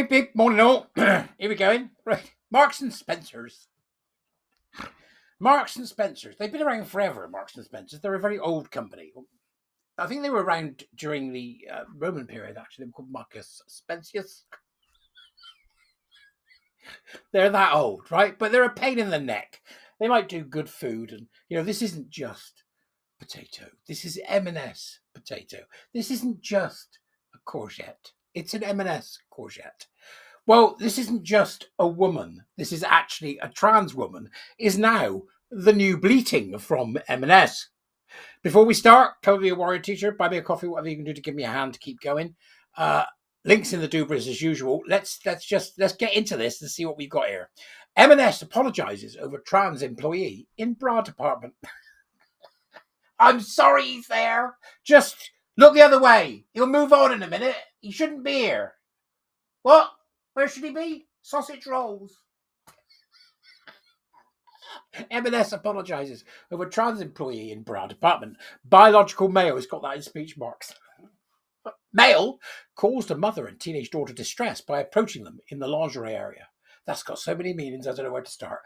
Beep, beep. Morning all. Here we go. Right. Marks and Spencers. Marks and Spencers. They've been around forever, Marks and Spencers. They're a very old company. I think they were around during the Roman period, actually. They were called Marcus Spencius. They're that old, right? But they're a pain in the neck. They might do good food. And, this isn't just potato. This is M&S potato. This isn't just a courgette. It's an M&S courgette. Well, this isn't just a woman. This is actually a trans woman, is now the new bleating from M&S. Before we start, come be a warrior teacher, buy me a coffee, whatever you can do to give me a hand to keep going. Links in the doobers as usual. Let's get into this and see what we've got here. M&S apologises over trans employee in bra department. I'm sorry he's there. Just look the other way. He'll move on in a minute. He shouldn't be here. What? Where should he be? Sausage rolls. M&S apologises over trans employee in bra department. Biological male has got that in speech marks. Male caused a mother and teenage daughter distress by approaching them in the lingerie area. That's got so many meanings, I don't know where to start.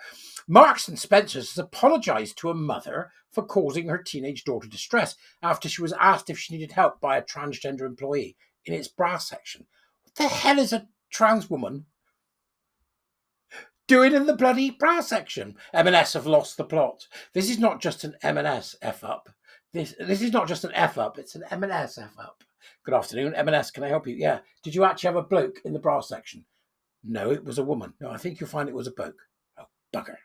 Marks and Spencers has apologised to a mother for causing her teenage daughter distress after she was asked if she needed help by a transgender employee in its bra section. What the hell is a trans woman doing in the bloody bra section? M&S have lost the plot. This is not just an M&S F-up. This is not just an F-up, it's an M&S F-up. Good afternoon, M&S, can I help you? Yeah. Did you actually have a bloke in the bra section? No, it was a woman. No, I think you'll find it was a bloke. Oh, bugger.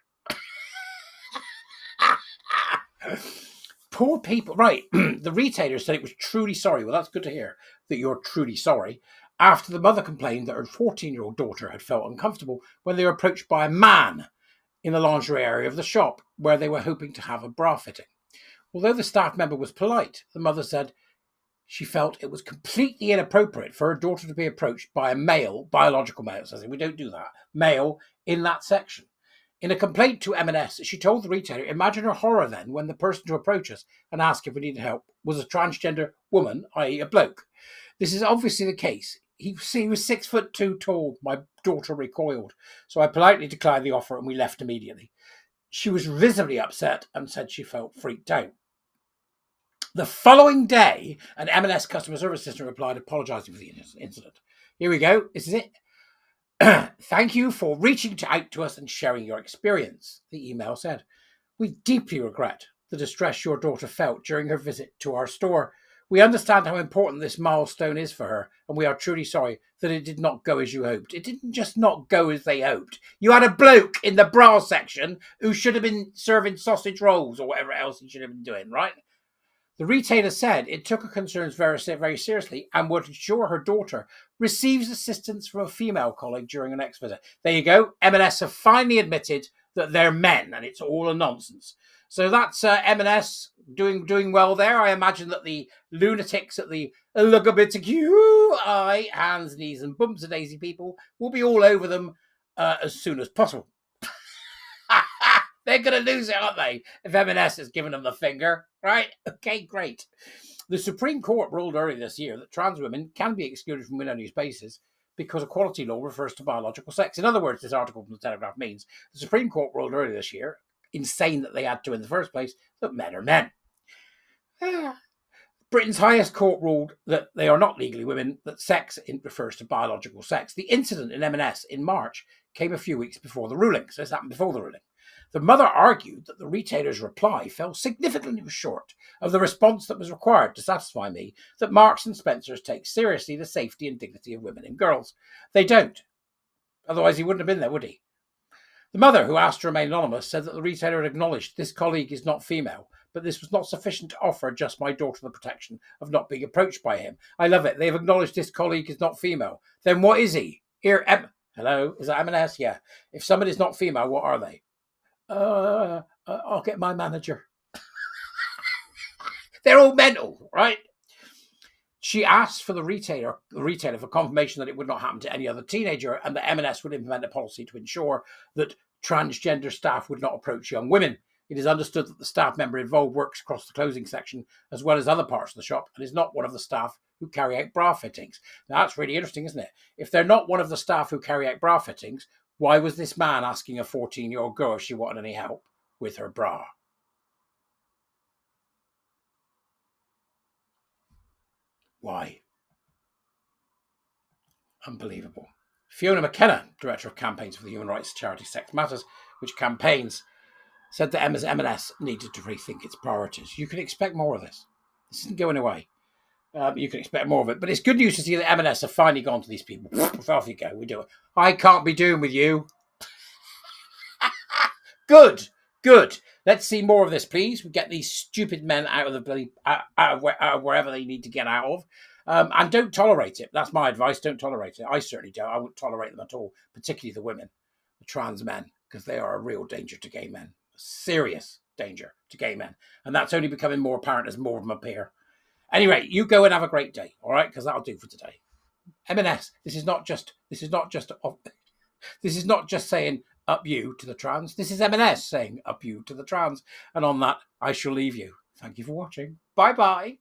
Poor people. Right. The retailer said it was truly sorry. Well, that's good to hear that you're truly sorry. After the mother complained that her 14-year-old daughter had felt uncomfortable when they were approached by a man in the lingerie area of the shop where they were hoping to have a bra fitting. Although the staff member was polite, the mother said she felt it was completely inappropriate for her daughter to be approached by a male, biological male, says we don't do that, male in that section. In a complaint to M&S, she told the retailer, imagine her horror then when the person to approach us and ask if we needed help was a transgender woman, i.e. a bloke. This is obviously the case. He was 6'2" tall. My daughter recoiled. So I politely declined the offer and we left immediately. She was visibly upset and said she felt freaked out. The following day, an M&S customer service assistant replied apologising for the incident. Here we go. This is it. Thank you for reaching out to us and sharing your experience, the email said. We deeply regret the distress your daughter felt during her visit to our store. We understand how important this milestone is for her, and we are truly sorry that it did not go as you hoped. It didn't just not go as they hoped. You had a bloke in the bra section who should have been serving sausage rolls or whatever else he should have been doing, right? The retailer said it took her concerns very, very seriously and would ensure her daughter receives assistance from a female colleague during her next visit. There you go. M&S have finally admitted that they're men and it's all a nonsense. So that's M&S doing well there. I imagine that the lunatics at the LGBTQI hands, knees and bumps of daisy people will be all over them as soon as possible. They're going to lose it, aren't they? If M&S has given them the finger, right? Okay, great. The Supreme Court ruled earlier this year that trans women can be excluded from win-only spaces because equality law refers to biological sex. In other words, this article from the Telegraph means the Supreme Court ruled earlier this year, insane that they had to in the first place, that men are men. Britain's highest court ruled that they are not legally women, that sex refers to biological sex. The incident in M&S in March came a few weeks before the ruling, so this happened before the ruling. The mother argued that the retailer's reply fell significantly short of the response that was required to satisfy me that Marks and Spencers take seriously the safety and dignity of women and girls. They don't. Otherwise he wouldn't have been there, would he? The mother, who asked to remain anonymous, said that the retailer had acknowledged this colleague is not female, but this was not sufficient to offer just my daughter the protection of not being approached by him. I love it. They've acknowledged this colleague is not female. Then what is he? Here, hello, is that M&S? Yeah. If somebody's not female, what are they? I'll get my manager. They're all mental, right? She asked for the retailer for confirmation that it would not happen to any other teenager and that M&S would implement a policy to ensure that transgender staff would not approach young women. It is understood that the staff member involved works across the clothing section as well as other parts of the shop and is not one of the staff who carry out bra fittings. Now, that's really interesting, isn't it? If they're not one of the staff who carry out bra fittings, why was this man asking a 14-year-old girl if she wanted any help with her bra? Why? Unbelievable. Fiona McKenna, Director of Campaigns for the human rights charity Sex Matters, which campaigns, said that Emma's M&S needed to rethink its priorities. You can expect more of this. This isn't going away. You can expect more of it. But it's good news to see that M&S have finally gone to these people. Off you go. We do it. I can't be doing with you. Good. Let's see more of this, please. We get these stupid men out of the bloody out of wherever they need to get out of. And don't tolerate it. That's my advice. Don't tolerate it. I certainly don't. I wouldn't tolerate them at all, particularly the women, the trans men, because they are a real danger to gay men. A serious danger to gay men. And that's only becoming more apparent as more of them appear. Anyway, you go and have a great day, all right? Because that'll do for today. M&S, this is not just saying up you to the trans. This is M&S saying up you to the trans. And on that, I shall leave you. Thank you for watching. Bye-bye.